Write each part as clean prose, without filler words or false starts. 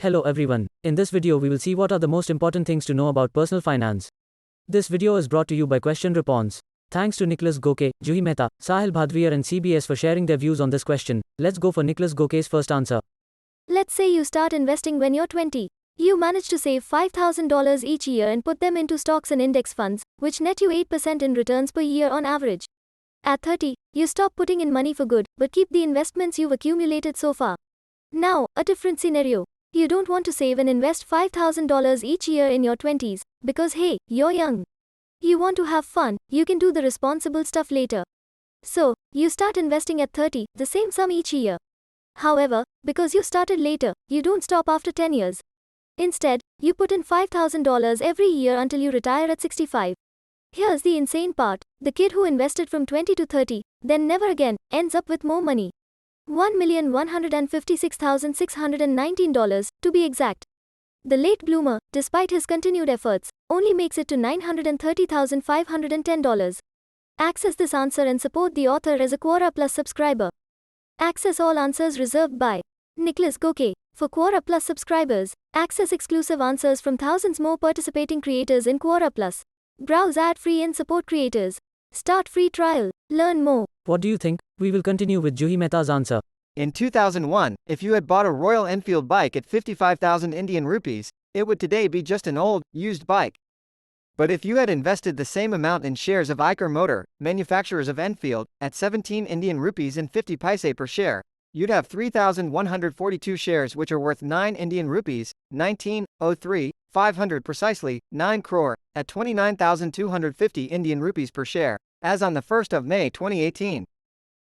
Hello everyone. In this video we will see what are the most important things to know about personal finance. This video is brought to you by Question Response. Thanks to Niklas Göke, Juhi Mehta, Sahil Bhadviya and Sibi S for sharing their views on this question. Let's go for Niklas Göke's first answer. Let's say you start investing when you're 20. You manage to save $5,000 each year and put them into stocks and index funds, which net you 8% in returns per year on average. At 30, you stop putting in money for good, but keep the investments you've accumulated so far. Now, a different scenario. You don't want to save and invest $5,000 each year in your 20s, because hey, you're young. You want to have fun, you can do the responsible stuff later. So, you start investing at 30, the same sum each year. However, because you started later, you don't stop after 10 years. Instead, you put in $5,000 every year until you retire at 65. Here's the insane part. The kid who invested from 20 to 30, then never again, ends up with more money. $1,156,619 to be exact. The late bloomer, despite his continued efforts, only makes it to $930,510. Access this answer and support the author as a Quora Plus subscriber. Access all answers reserved by Niklas Göke. For Quora Plus subscribers, access exclusive answers from thousands more participating creators in Quora Plus. Browse ad-free and support creators. Start free trial. Learn more. What do you think? We will continue with Juhi Mehta's answer. In 2001, if you had bought a Royal Enfield bike at 55,000 Indian rupees, it would today be just an old, used bike. But if you had invested the same amount in shares of Eicher Motor, manufacturers of Enfield, at 17 Indian rupees and 50 paise per share, you'd have 3,142 shares which are worth 9 Indian rupees, 19,03,500 precisely, 9 crore, at 29,250 Indian rupees per share, as on the 1st of May 2018.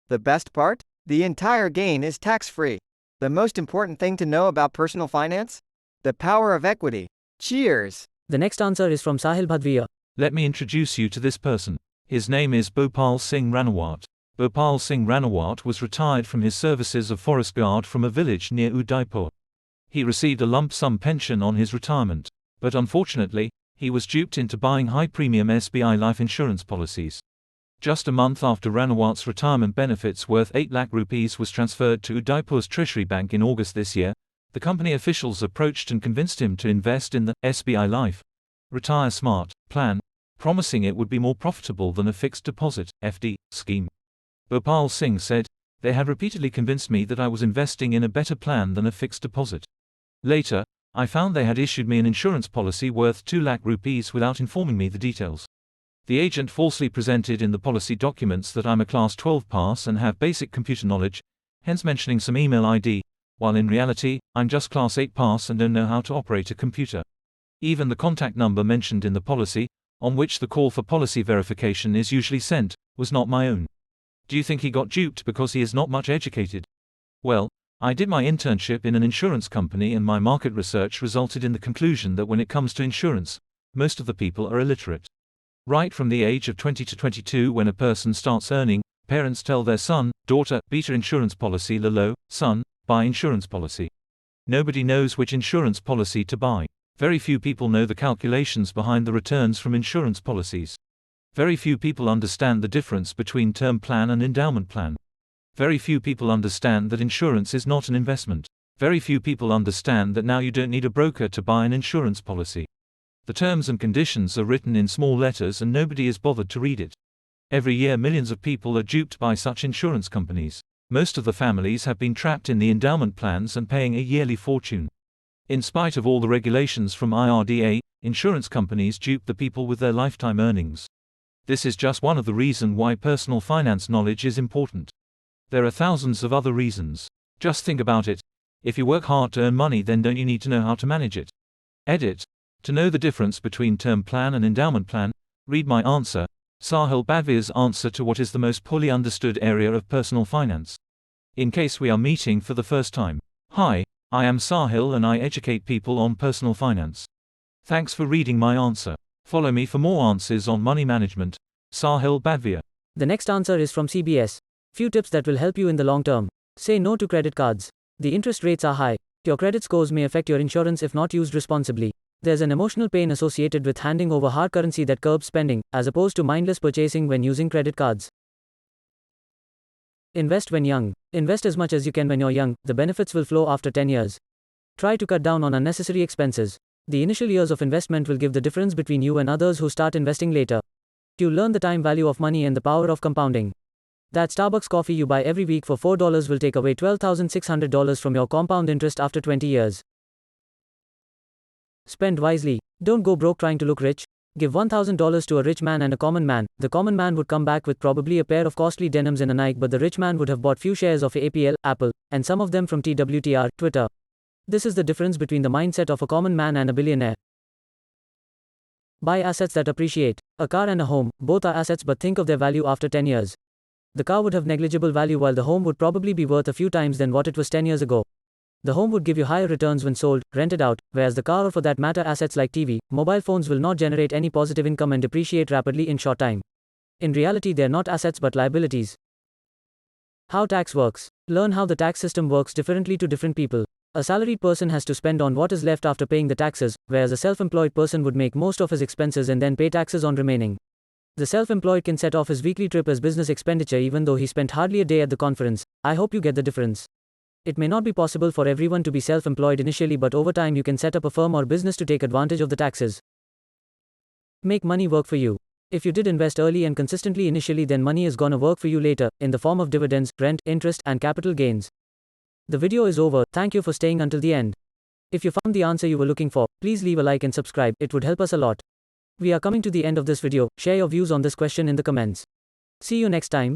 The best part? The entire gain is tax-free. The most important thing to know about personal finance? The power of equity. Cheers! The next answer is from Sahil Bhadviya. Let me introduce you to this person. His name is Bhopal Singh Ranawat. Bhopal Singh Ranawat was retired from his services of forest guard from a village near Udaipur. He received a lump sum pension on his retirement, but unfortunately, he was duped into buying high-premium SBI life insurance policies. Just a month after Ranawat's retirement benefits worth 8 lakh rupees was transferred to Udaipur's Treasury Bank in August this year, the company officials approached and convinced him to invest in the SBI Life Retire Smart plan, promising it would be more profitable than a fixed deposit (FD) scheme. Bhopal Singh said, "They had repeatedly convinced me that I was investing in a better plan than a fixed deposit. Later, I found they had issued me an insurance policy worth 2 lakh rupees without informing me the details. The agent falsely presented in the policy documents that I'm a Class 12 pass and have basic computer knowledge, hence mentioning some email ID, while in reality, I'm just Class 8 pass and don't know how to operate a computer. Even the contact number mentioned in the policy, on which the call for policy verification is usually sent, was not my own. Do you think he got duped because he is not much educated? Well, I did my internship in an insurance company and my market research resulted in the conclusion that when it comes to insurance, most of the people are illiterate. Right from the age of 20 to 22 when a person starts earning, parents tell their son, daughter, beta insurance policy lolo, son, buy insurance policy. Nobody knows which insurance policy to buy. Very few people know the calculations behind the returns from insurance policies. Very few people understand the difference between term plan and endowment plan. Very few people understand that insurance is not an investment. Very few people understand that now you don't need a broker to buy an insurance policy. The terms and conditions are written in small letters and nobody is bothered to read it. Every year millions of people are duped by such insurance companies. Most of the families have been trapped in the endowment plans and paying a yearly fortune. In spite of all the regulations from IRDA, insurance companies dupe the people with their lifetime earnings. This is just one of the reasons why personal finance knowledge is important. There are thousands of other reasons. Just think about it. If you work hard to earn money, then don't you need to know how to manage it? Edit. To know the difference between term plan and endowment plan, read my answer, Sahil Bhadviya's answer to what is the most poorly understood area of personal finance. In case we are meeting for the first time. Hi, I am Sahil and I educate people on personal finance. Thanks for reading my answer. Follow me for more answers on money management. Sahil Bhadviya. The next answer is from Sibi S. Few tips that will help you in the long term. Say no to credit cards. The interest rates are high. Your credit scores may affect your insurance if not used responsibly. There's an emotional pain associated with handing over hard currency that curbs spending, as opposed to mindless purchasing when using credit cards. Invest when young. Invest as much as you can when you're young, the benefits will flow after 10 years. Try to cut down on unnecessary expenses. The initial years of investment will give the difference between you and others who start investing later. You'll learn the time value of money and the power of compounding. That Starbucks coffee you buy every week for $4 will take away $12,600 from your compound interest after 20 years. Spend wisely. Don't go broke trying to look rich. Give $1,000 to a rich man and a common man. The common man would come back with probably a pair of costly denims and a Nike, but the rich man would have bought few shares of APL, Apple, and some of them from TWTR, Twitter. This is the difference between the mindset of a common man and a billionaire. Buy assets that appreciate. A car and a home, both are assets, but think of their value after 10 years. The car would have negligible value while the home would probably be worth a few times than what it was 10 years ago. The home would give you higher returns when sold, rented out, whereas the car, or for that matter assets like TV, mobile phones, will not generate any positive income and depreciate rapidly in short time. In reality, they're not assets but liabilities. How tax works. Learn how the tax system works differently to different people. A salaried person has to spend on what is left after paying the taxes, whereas a self-employed person would make most of his expenses and then pay taxes on remaining. The self-employed can set off his weekly trip as business expenditure even though he spent hardly a day at the conference. I hope you get the difference. It may not be possible for everyone to be self-employed initially, but over time you can set up a firm or business to take advantage of the taxes. Make money work for you. If you did invest early and consistently initially, then money is gonna work for you later, in the form of dividends, rent, interest, and capital gains. The video is over. Thank you for staying until the end. If you found the answer you were looking for, please leave a like and subscribe. It would help us a lot. We are coming to the end of this video. Share your views on this question in the comments. See you next time.